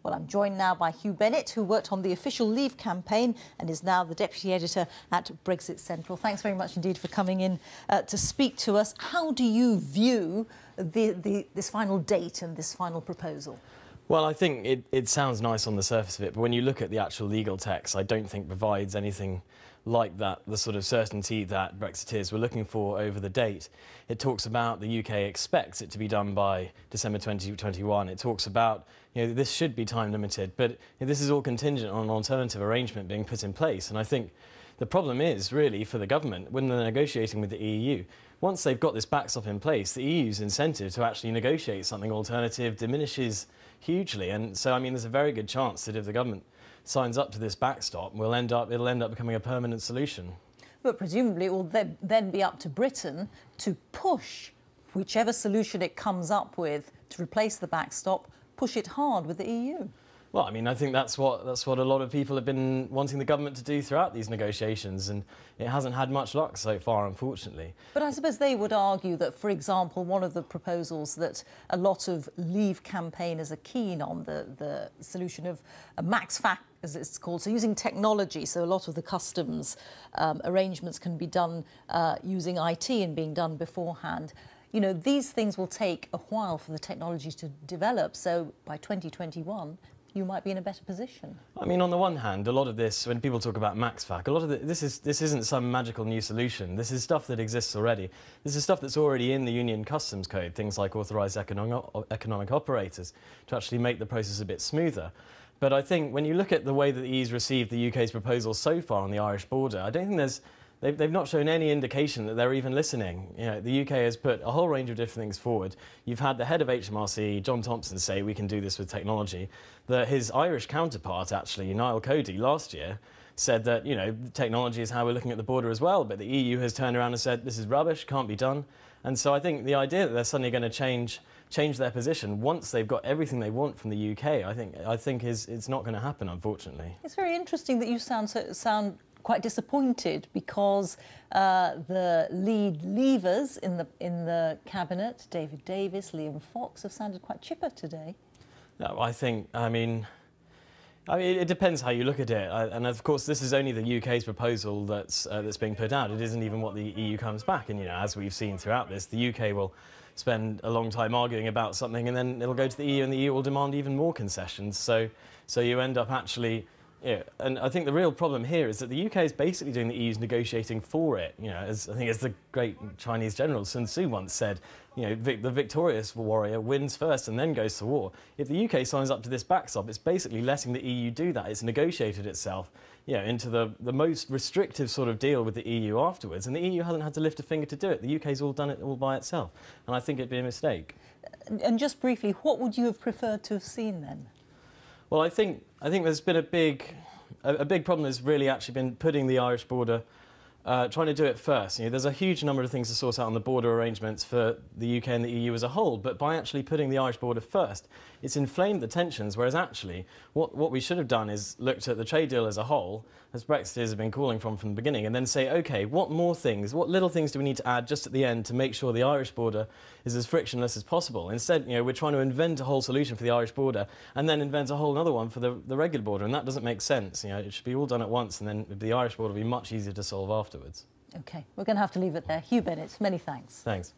Well, I'm joined now by Hugh Bennett, who worked on the official leave campaign and is now the deputy editor at Brexit Central. Thanks very much indeed for coming in to speak to us. How do you view this final date and this final proposal? Well, I think it sounds nice on the surface of it, but when you look at the actual legal text, I don't think provides anything like that, the sort of certainty that Brexiteers were looking for over the date. It talks about the UK expects it to be done by December 2021. It talks about, this should be time limited, but this is all contingent on an alternative arrangement being put in place. And I think the problem is really for the government when they're negotiating with the EU. Once they've got this backstop in place, the EU's incentive to actually negotiate something alternative diminishes hugely. And so, I mean, there's a very good chance that if the government signs up to this backstop, it'll end up becoming a permanent solution. But presumably it will then be up to Britain to push whichever solution it comes up with to replace the backstop, push it hard with the EU. Well, I mean, I think that's what a lot of people have been wanting the government to do throughout these negotiations, and it hasn't had much luck so far, unfortunately. But I suppose they would argue that, for example, one of the proposals that a lot of Leave campaigners are keen on, the solution of a max fact, as it's called, so using technology, so a lot of the customs arrangements can be done using IT and being done beforehand. These things will take a while for the technology to develop, so by 2021, you might be in a better position. I mean, on the one hand, a lot of this, when people talk about MaxFac, a lot of this isn't some magical new solution. This is stuff that exists already. This is stuff that's already in the Union Customs Code, things like authorised economic operators, to actually make the process a bit smoother. But I think when you look at the way that the EU's received the UK's proposal so far on the Irish border, I don't think they've not shown any indication that they're even listening. The UK has put a whole range of different things forward. You've had the head of HMRC, John Thompson, say we can do this with technology. His Irish counterpart, actually, Niall Cody, last year, said that, technology is how we're looking at the border as well, but the EU has turned around and said this is rubbish, can't be done. And so I think the idea that they're suddenly going to change their position once they've got everything they want from the UK, I think it's not going to happen, unfortunately. It's very interesting that you sound quite disappointed because the lead leavers in the cabinet, David Davis, Liam Fox, have sounded quite chipper today. No, I mean, it depends how you look at it. And of course, this is only the UK's proposal that's being put out. It isn't even what the EU comes back. And as we've seen throughout this, the UK will spend a long time arguing about something, and then it'll go to the EU, and the EU will demand even more concessions. So you end up actually. And I think the real problem here is that the UK is basically doing the EU's negotiating for it. As the great Chinese general Sun Tzu once said, the victorious warrior wins first and then goes to war. If the UK signs up to this backstop, it's basically letting the EU do that. It's negotiated itself, into the most restrictive sort of deal with the EU afterwards, and the EU hasn't had to lift a finger to do it. The UK's all done it all by itself, and I think it'd be a mistake. And just briefly, what would you have preferred to have seen then? Well, I think there's been a big problem has really actually been putting the Irish border, trying to do it first. There's a huge number of things to sort out on the border arrangements for the UK and the EU as a whole, but by actually putting the Irish border first, it's inflamed the tensions, whereas actually what we should have done is looked at the trade deal as a whole, as Brexiteers have been calling from the beginning, and then say, OK, what little things do we need to add just at the end to make sure the Irish border is as frictionless as possible? Instead, we're trying to invent a whole solution for the Irish border and then invent a whole other one for the regular border, and that doesn't make sense. It should be all done at once, and then the Irish border will be much easier to solve afterwards. OK, we're going to have to leave it there. Hugh Bennett, many thanks. Thanks.